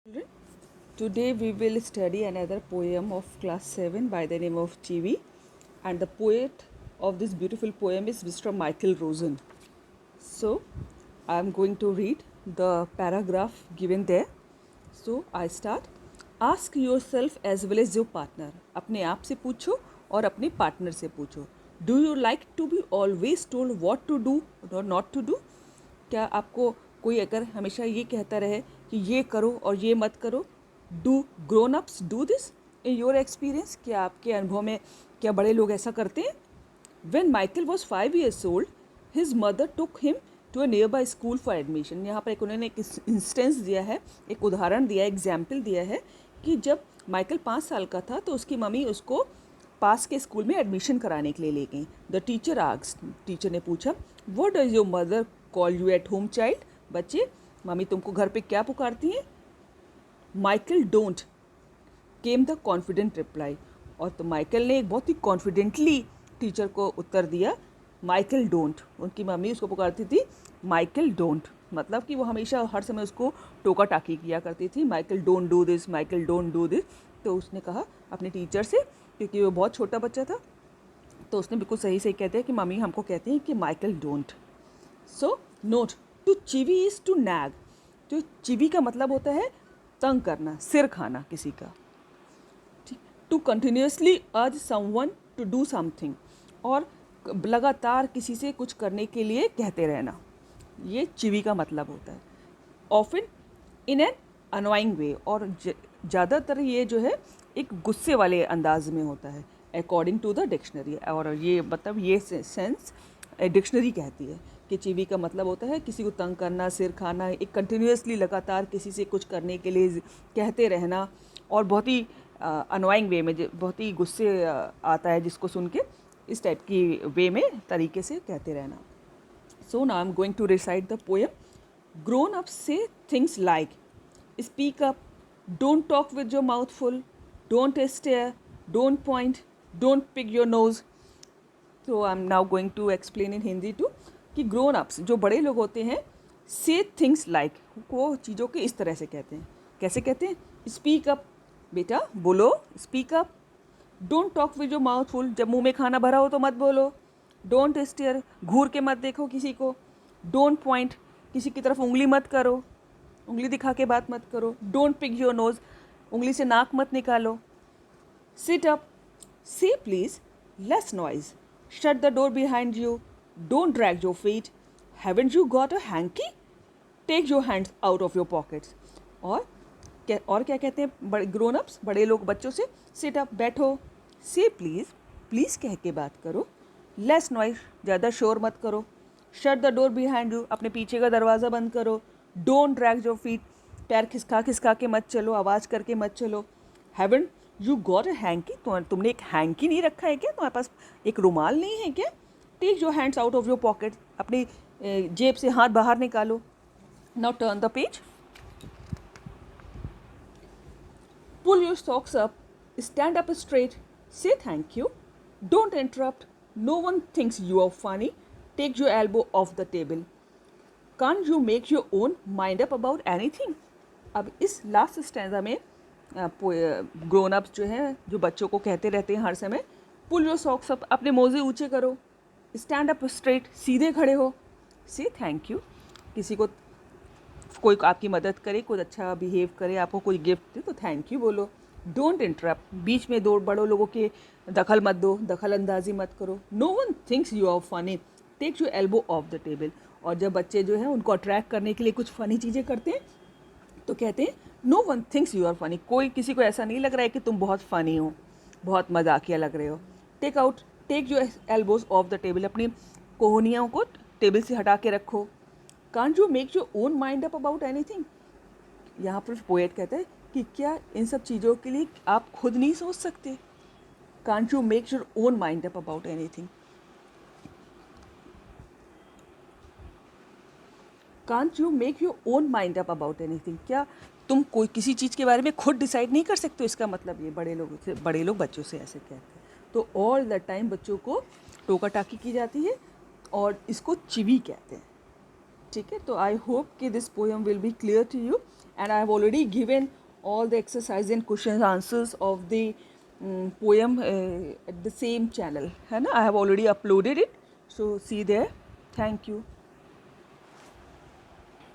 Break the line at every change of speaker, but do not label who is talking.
Children, today we will study another poem of class 7 by the name of Chivi, and the poet of this beautiful poem is Mr. Michael Rosen. So I am going to read the paragraph given there. So I start. Ask yourself as well as your partner. अपने आप से पूछो और अपने partner से पूछो. Do you like to be always told what to do or not to do? क्या आपको कोई अगर हमेशा ये कहता रहे कि ये करो और ये मत करो? Do grown ups do this in your experience? क्या आपके अनुभव में क्या बड़े लोग ऐसा करते हैं? When Michael was 5 years old, his mother took him to a nearby school for admission. यहाँ पर उन्होंने एक इंस्टेंस दिया है, एक उदाहरण दिया है, एग्जाम्पल दिया है कि जब माइकल 5 साल का था तो उसकी मम्मी उसको पास के स्कूल में एडमिशन कराने के लिए ले गई. द टीचर आस्क्ड, टीचर ने पूछा, what does your mother call you at home child? बच्चे, मम्मी तुमको घर पे क्या पुकारती हैं? Michael don't came the confident reply. और तो माइकल ने एक बहुत ही कॉन्फिडेंटली टीचर को उत्तर दिया, माइकल डोंट. उनकी मम्मी उसको पुकारती थी माइकल डोंट, मतलब कि वो हमेशा हर समय उसको टोका टाकी किया करती थी, Michael don't do this, Michael don't do this. तो उसने कहा अपने टीचर से, क्योंकि वो बहुत छोटा बच्चा था, तो उसने बिल्कुल सही सही कहते हैं कि मम्मी हमको कहती हैं कि Michael don't. So note, to chivvy is to nag. तो चिवी का मतलब होता है तंग करना, सिर खाना किसी का. टू कंटिन्यूसली अर्ज समवन टू डू समथिंग, और लगातार किसी से कुछ करने के लिए कहते रहना, ये चिवी का मतलब होता है. ऑफन इन एन अनोइंग वे, और ज़्यादातर ये जो है एक गुस्से वाले अंदाज में होता है, अकॉर्डिंग टू द डिक्शनरी. और ये मतलब ये सेंस डिक्शनरी कहती है कि चिवी का मतलब होता है किसी को तंग करना, सिर खाना, एक कंटिन्यूसली लगातार किसी से कुछ करने के लिए कहते रहना, और बहुत ही अनोइंग वे में, बहुत ही गुस्से आता है जिसको सुन के, इस टाइप की वे में तरीके से कहते रहना. So now I am going to recite the poem. Grown up say things like speak up, don't talk with your mouth full, don't stare, don't point, don't pick your nose. तो I am now going to explain in Hindi too कि grown ups जो बड़े लोग होते हैं, से things like, वो चीज़ों के इस तरह से कहते हैं. कैसे कहते हैं? स्पीक अप, बेटा बोलो, speak up. Don't talk with your mouth full, जब मुंह में खाना भरा हो तो मत बोलो. डोंट स्टेयर, घूर के मत देखो किसी को. डोंट पॉइंट, किसी की तरफ उंगली मत करो, उंगली दिखा के बात मत करो. डोंट पिक योर नोज, उंगली से नाक मत निकालो. Sit up, say please, less noise. Shut the door behind you, don't drag your feet. Haven't you got a hanky? Take your hands out of your pockets. और क्या कहते हैं बड़े ग्रोन अप्स, बड़े लोग बच्चों से? सिट अप, बैठो. से प्लीज़, प्लीज़ कह के बात करो. लेस नॉइज, ज़्यादा शोर मत करो. Shut the door behind you, अपने पीछे का दरवाज़ा बंद करो. डोंट ड्रैग योर फीट, पैर खिसका खिसका के मत चलो, आवाज़ करके मत चलो. Haven't you got a hanky, तुमने एक हैंकी नहीं रखा है क्या? तुम्हारे पास एक रुमाल नहीं है क्या? Take your hands out of your pocket, अपनी जेब से हाथ बाहर निकालो. Now turn the page. Pull your socks up, stand up straight, say thank you, don't interrupt, no one thinks you are funny, take your elbow off the table. Can't you make your own mind up about anything? अब इस last stanza में grown ups जो हैं, जो बच्चों को कहते रहते हैं हर समय, पुल योर सॉक्स अप, अपने मोजे ऊंचे करो. स्टैंड अप स्ट्रेट, सीधे खड़े हो. से थैंक यू, किसी को कोई आपकी मदद करे, कोई अच्छा बिहेव करे, आपको कोई गिफ्ट दे तो थैंक यू बोलो. डोंट इंटरप्ट, बीच में दो बड़ों लोगों के दखल मत दो, दखल अंदाजी मत करो. No one thinks you are funny, take your elbow off the table. और जब बच्चे जो हैं उनको अट्रैक्ट करने के लिए कुछ फ़नी चीज़ें करते हैं तो कहते हैं no one thinks you are funny, कोई किसी को ऐसा नहीं लग रहा है कि तुम बहुत फ़नी हो, बहुत मजाकिया लग रहे हो. Take your elbows off the table, अपनी कोहनियों को टेबल से हटा के रखो. Can't you make your own mind up about anything. यहाँ पर पोएट कहता है कि क्या इन सब चीज़ों के लिए आप खुद नहीं सोच सकते? Can't you make your own mind up about anything. Can't you make your own mind up about anything, क्या तुम कोई किसी चीज़ के बारे में खुद डिसाइड नहीं कर सकते हो? इसका मतलब ये बड़े लोग बच्चों से ऐसे कहते हैं. तो ऑल द टाइम बच्चों को टोका टाकी की जाती है, और इसको चिवी कहते हैं. ठीक है, तो आई होप कि this poem will be clear to you and I have already given all the exercise and questions answers of the poem at the same channel, है ना? I have already uploaded it, so see there. Thank you.